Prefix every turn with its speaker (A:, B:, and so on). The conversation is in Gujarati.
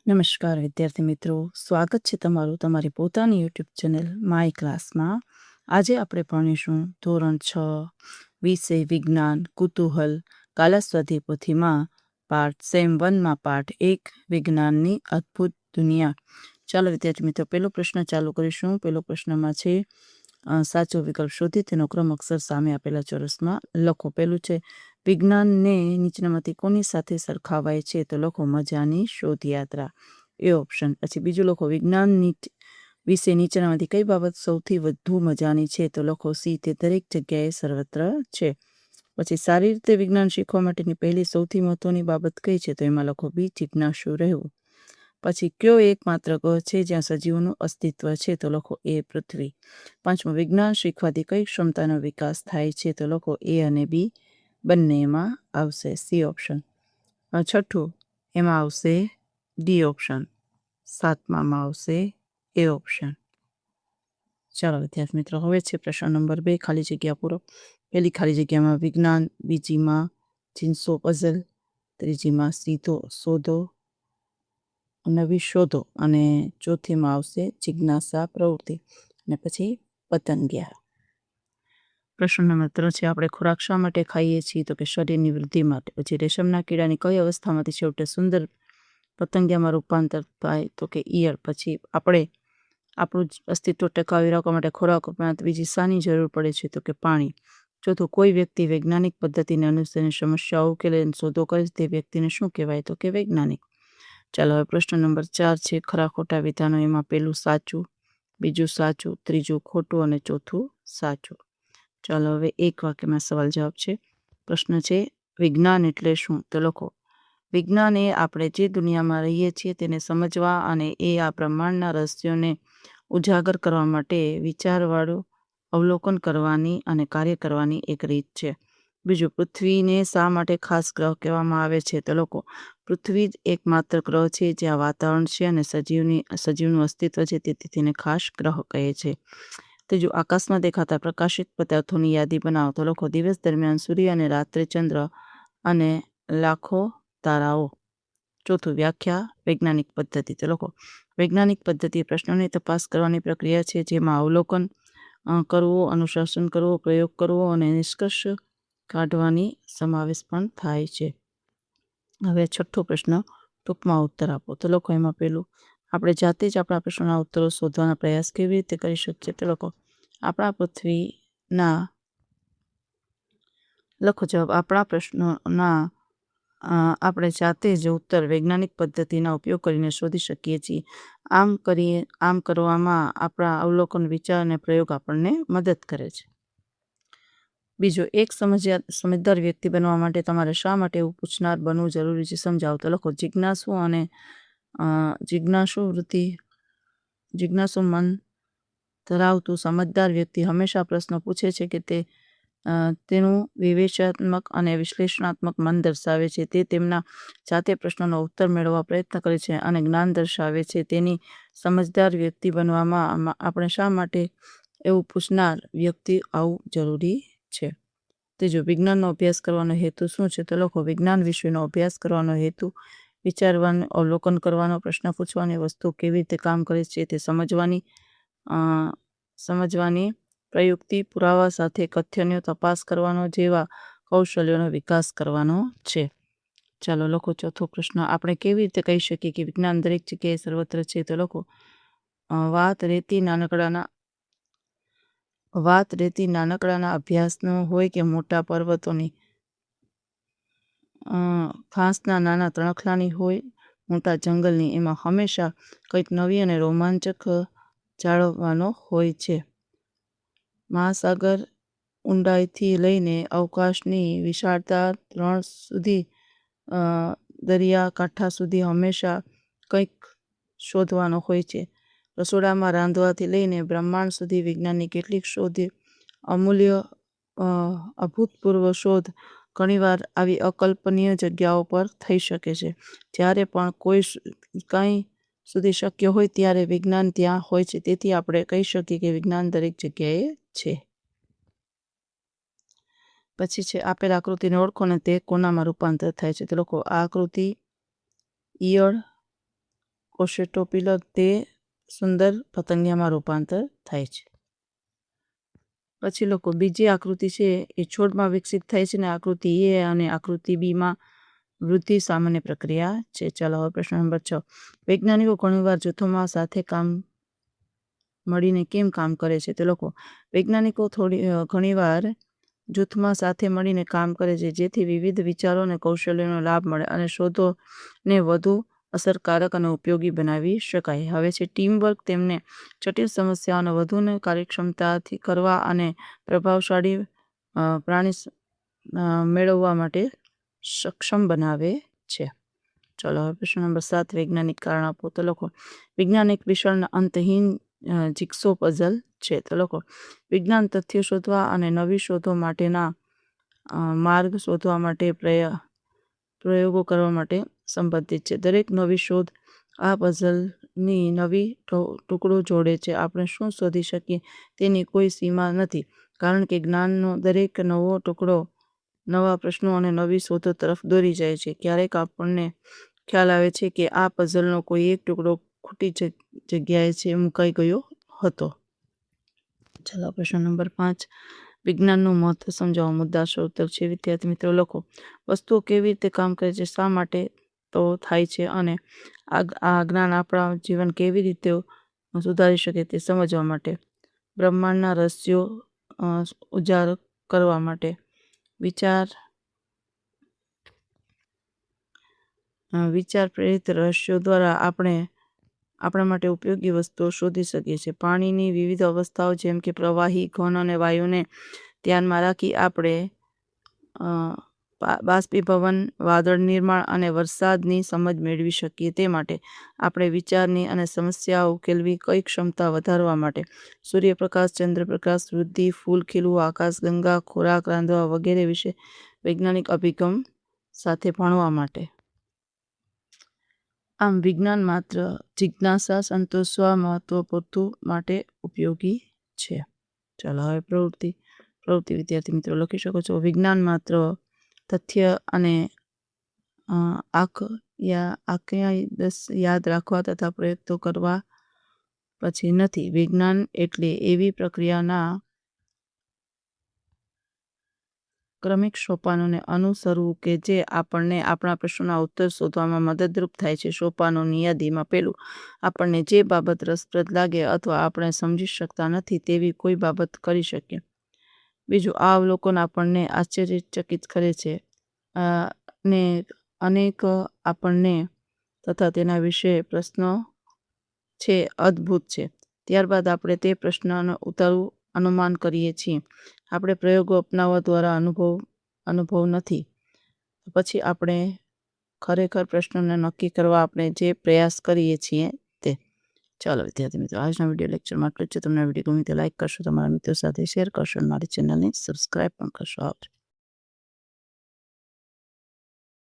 A: નમસ્કાર વિદ્યાર્થી મિત્રો, સ્વાગત છે તમારું તમારી પોતાની યુટ્યુબ ચેનલ માય ક્લાસમાં. આજે આપણે ભણીશું ધોરણ 6 વિષય વિજ્ઞાન કુતૂહલ કાલાસ્વાધ્યાય પોથીમાં પાર્ટ સેમ 1માં પાર્ટ 1 વિજ્ઞાનની અદ્ભુત દુનિયા. ચાલો વિદ્યાર્થી મિત્રો, પહેલો પ્રશ્ન ચાલુ કરીશું. પહેલો પ્રશ્નમાં છે સાચો વિકલ્પ શોધી તેનો ક્રમ અક્ષર સામે આપેલા ચોરસમાં લખો. પહેલું છે વિજ્ઞાનને નીચેનામાંથી કોની સાથે સરખાવાય છે? તો લખો મજાની શોધયાત્રા, એ ઓપ્શન. પછી બીજું લખો વિજ્ઞાન વિશે નીચેનામાંથી કઈ બાબત સૌથી વધુ મજાની છે? તો લખો સી, તે દરેક જગ્યાએ સર્વત્ર છે. પછી સારી રીતે વિજ્ઞાન શીખવા માટેની પહેલી સૌથી મહત્વની બાબત કઈ છે? તો એમાં લખો બી, જિજ્ઞાસુ રહેવું. પછી કયો એકમાત્ર ગ્રહ છે જ્યાં સજીવોનું અસ્તિત્વ છે? તો લખો એ, પૃથ્વી. પાંચમું, વિજ્ઞાન શીખવાથી કઈ ક્ષમતાનો વિકાસ થાય છે? તો લખો એ અને બી બંનેમાં આવશે, સી ઓપ્શન. છઠ્ઠું, એમાં આવશે ડી ઓપ્શન. સાતમામાં આવશે એ ઓપ્શન. ચાલો વિદ્યાર્થી મિત્રો, હવે છે પ્રશ્ન નંબર 2, ખાલી જગ્યા પૂરો. પહેલી ખાલી જગ્યામાં વિજ્ઞાન, બીજીમાં જીન્સો પઝલ, ત્રીજીમાં સીધો શોધો, નવી શોધો, અને ચોથીમાં આવશે જિજ્ઞાસા પ્રવૃત્તિ, અને પછી પતંગિયા. પ્રશ્ન નંબર 3 છે આપણે ખોરાક શા માટે ખાઈએ છીએ? તો કે શરીરની વૃદ્ધિ માટે. પછી રેશમના કીડાની કઈ અવસ્થામાંથી છેવટે સુંદર પતંગિયામાં રૂપાંતર થાય? તો કે ઈયળ. પછી આપણે આપણું અસ્તિત્વ ટકાવી રાખવા માટે ખોરાક ઉપરાંત બીજી શાની જરૂર પડે છે? તો કે પાણી. ચોથું, કોઈ વ્યક્તિ વૈજ્ઞાનિક પદ્ધતિને અનુસરીને સમસ્યાઓ ઉકેલે શોધો કરે તે વ્યક્તિને શું કહેવાય? તો કે વૈજ્ઞાનિક. ચાલો હવે પ્રશ્ન નંબર 4 છે ખરા ખોટા વિધાનો. એમાં પહેલું સાચું, બીજું સાચું, ત્રીજું ખોટું અને ચોથું સાચું. ચાલો હવે એક વાક્યમાં સવાલ જવાબ છે. પ્રશ્ન છે વિજ્ઞાન એટલે શું? તો લખો વિજ્ઞાન એ આપણે જે દુનિયામાં રહીએ છીએ તેને સમજવા અને એ આ બ્રહ્માંડના રહસ્યોને ઉજાગર કરવા માટે વિચારવાળું અવલોકન કરવાની અને કાર્ય કરવાની એક રીત છે. બીજું, પૃથ્વીને શા માટે ખાસ ગ્રહ કહેવામાં આવે છે? તો લખો પૃથ્વી જ એકમાત્ર ગ્રહ છે જ્યાં વાતાવરણ છે અને સજીવનું અસ્તિત્વ છે, તેથી તેને ખાસ ગ્રહ કહે છે. ત્રીજું, આકાશમાં દેખાતા પ્રકાશિત પદાર્થોની યાદી બનાવો. તો લખો દિવસ દરમિયાન સૂર્ય અને રાત્રે ચંદ્ર અને લાખો તારાઓ. ચોથું, વ્યાખ્યા વૈજ્ઞાનિક પદ્ધતિ. તો લખો વૈજ્ઞાનિક પદ્ધતિ પ્રશ્નોની તપાસ કરવાની પ્રક્રિયા છે જેમાં અવલોકન કરવું, અનુશાસન કરવું, પ્રયોગ કરવો અને નિષ્કર્ષ કાઢવાની સમાવેશ પણ થાય છે. હવે છઠ્ઠો પ્રશ્ન, ટૂંકમાં ઉત્તર આપો. તો લખો એમાં પહેલું, આપણે જાતે જ આપણા પ્રશ્નોના ઉત્તરો શોધવાનો પ્રયાસ કેવી રીતે કરી શકીએ? તો લખો આપણા પૃથ્વીના લખો જવાબ, આપણા પ્રશ્નોના આપણે જાતે જ ઉત્તર વૈજ્ઞાનિક પદ્ધતિના ઉપયોગ કરીને શોધી શકીએ છીએ. આમ કરવામાં આપણા અવલોકન, વિચાર અને પ્રયોગ આપણને મદદ કરે છે. બીજું, એક સમજદાર વ્યક્તિ બનવા માટે તમારે શા માટે એવું પૂછનાર બનવું જરૂરી છે? સમજાવો. તો લખો જિજ્ઞાસુ અને જિજ્ઞાસુ મન ધરાવતું સમજદાર વ્યક્તિ હંમેશા પ્રશ્નો પૂછે છે કે તેનું વિવેચનાત્મક અને વિશ્લેષણાત્મક મન દર્શાવે છે. તે તેમના જાતે પ્રશ્નોનો ઉત્તર મેળવવા પ્રયત્ન કરે છે અને જ્ઞાન દર્શાવે છે. તેની સમજદાર વ્યક્તિ બનવામાં આપણે શા માટે એવું પૂછનાર વ્યક્તિ આવું જરૂરી છે? ત્રીજું, વિજ્ઞાનનો અભ્યાસ કરવાનો હેતુ શું છે? તો લખો વિજ્ઞાન વિષયનો અભ્યાસ કરવાનો હેતુ વિચારવાનું, અવલોકન કરવાનો, પ્રશ્ન પૂછવાની, વસ્તુ કેવી રીતે કામ કરે છે તે સમજવાની, પ્રયુક્તિ, પુરાવા સાથે કથ્યનો તપાસ કરવાનો જેવા કૌશલ્યોનો વિકાસ કરવાનો છે. ચાલો લખો ચોથો પ્રશ્ન, આપણે કેવી રીતે કહી શકીએ કે વિજ્ઞાન દરેક જગ્યાએ સર્વત્ર છે? તો લખો વાત રેતી નાનકડાના અભ્યાસનો હોય કે મોટા પર્વતોની, ઘાસના નાના તણખલાની હોય, મોટા જંગલની, એમાં હંમેશા કંઈક નવી અને રોમાંચક જાળવવાનો હોય છે. મહાસાગર ઊંડાઈથી લઈને અવકાશની વિશાળતા રણ સુધી, દરિયા કાંઠા સુધી હંમેશા કંઈક શોધવાનો હોય છે. રસોડામાં રાંધવાથી લઈને બ્રહ્માંડ સુધી વિજ્ઞાનની કેટલીક શોધ, અમૂલ્ય અભૂતપૂર્વ શોધ ઘણીવાર આવી અકલ્પનીય જગ્યાઓ પર થઈ શકે છે. જ્યારે પણ કંઈ સુધી શક્ય હોય ત્યારે વિજ્ઞાન ત્યાં હોય છે. તેથી આપણે કહી શકીએ કે વિજ્ઞાન દરેક જગ્યાએ છે. પછી છે આપેલ આકૃતિને ઓળખો ને તે કોનામાં રૂપાંતર થાય છે? તો લખો આ આકૃતિ ઈયળ કોશેટોપિલર તે સુંદર પતંગિયામાં રૂપાંતર થાય છે. પછી લોકો બીજી આકૃતિ છે એ છોડમાં વિકસિત થાય છે, ને આકૃતિ એ અને આકૃતિ બીમાં વૃદ્ધિ સામાન્ય પ્રક્રિયા છે. ચાલો હવે પ્રશ્ન નંબર 6. વૈજ્ઞાનિકો ઘણીવાર જૂથોમાં સાથે મળીને કેમ કામ કરે છે? તો લોકો વૈજ્ઞાનિકો ઘણીવાર જૂથમાં સાથે મળીને કામ કરે છે, જેથી વિવિધ વિચારો અને કૌશલ્યોનો લાભ મળે અને શોધોને વધુ અસરકારક અને ઉપયોગી બનાવી શકાય. હવે છે ટીમવર્ક. તેમને જટિલ સમસ્યાઓને વધુને કાર્યક્ષમતાથી કરવા અને પ્રભાવશાળી પ્રાણી મેળવવા માટે સક્ષમ બનાવે છે. ચલો હવે પ્રશ્ન નંબર 7. વૈજ્ઞાનિક કારણ આપો. તો લોકો વિજ્ઞાન એક વિશાળ અંતહીન જિગ્સો પઝલ છે. તો લોકો વિજ્ઞાન તથ્યો શોધવા અને નવી શોધો માટેના માર્ગ શોધવા માટે પ્રયોગો કરવા માટે સંબંધિત છે. દરેક નવી શોધ આ પઝલની નવી ટુકડો જોડે છે. આપણે શું શોધી શકીએ તેની કોઈ સીમા નથી, કારણ કે જ્ઞાનનો દરેક નવો ટુકડો નવા પ્રશ્નો અને નવી શોધો તરફ દોરી જાય છે. ક્યારેક આપણને ખ્યાલ આવે છે કે આ પઝલનો કોઈ એક ટુકડો ખોટી જગ્યાએ છે મુકાઈ ગયો હતો. ચાલો પ્રશ્ન નંબર 5. વિજ્ઞાનનું મહત્વ સમજાવો. મુદ્દાસર ઉત્તર છે. વિદ્યાર્થી મિત્રો લખો. વસ્તુઓ કેવી રીતે કામ કરે છે, શા માટે તો થાય છે, અને આ જ્ઞાન આપણા જીવન કેવી રીતે સુધારી શકે તે સમજવા માટે, બ્રહ્માંડના રહસ્યો ઉજાગર કરવા માટે, વિચાર પ્રેરિત રહસ્યો દ્વારા આપણે આપણા માટે ઉપયોગી વસ્તુઓ શોધી શકીએ છીએ. પાણીની વિવિધ અવસ્થાઓ જેમ કે પ્રવાહી, ઘન અને વાયુને ધ્યાનમાં રાખી આપણે બાષ્પીભવન, વાદળ નિર્માણ અને વરસાદની સમજ મેળવી શકીએ. તે માટે આપણે વિચારની અને સમસ્યાઓ ઉકેલવી કઈ ક્ષમતા વધારવા માટે, સૂર્યપ્રકાશ, ચંદ્રપ્રકાશ, વૃદ્ધિ, ફૂલ ખીલવું, આકાશગંગા, ખોરાક રાંધવા વગેરે વિશે વૈજ્ઞાનિક અભિગમ સાથે ભણવા માટે. આમ વિજ્ઞાન માત્ર જિજ્ઞાસા સંતોષવા પૂરતું માટે ઉપયોગી છે. ચાલો હવે પ્રવૃત્તિ વિદ્યાર્થી મિત્રો લખી શકો છો. વિજ્ઞાન માત્ર તથ્ય અને યાદ રાખવા તથા પ્રયોગો કરવા પછી નથી. વિજ્ઞાન એટલે એવી પ્રક્રિયાના ક્રમિક સોપાનોને અનુસરવું કે જે આપણને આપણા પ્રશ્નોના ઉત્તર શોધવામાં મદદરૂપ થાય છે. સોપાનોની યાદીમાં પહેલું, આપણને જે બાબત રસપ્રદ લાગે અથવા આપણે સમજી શકતા નથી તેવી કોઈ બાબત કરી શકીએ. બીજું, આ અવલોકન આપણને આશ્ચર્યચકિત કરે છે અને અનેક આપણને તથા તેના વિશે પ્રશ્નો છે અદ્ભુત છે. ત્યારબાદ આપણે તે પ્રશ્નનો ઉતારું અનુમાન કરીએ છીએ. આપણે પ્રયોગો અપનાવવા દ્વારા અનુભવ નથી. પછી આપણે ખરેખર પ્રશ્નોને નક્કી કરવા આપણે જે પ્રયાસ કરીએ છીએ તે. ચાલો વિદ્યાર્થી મિત્રો, આજના વિડીયો લેક્ચરમાં આટલું જ છે. તમને વિડીયો ગમે તો લાઈક કરશો, તમારા મિત્રો સાથે શેર કરશો, મારી ચેનલને સબસ્ક્રાઈબ પણ કરશો. આવજો.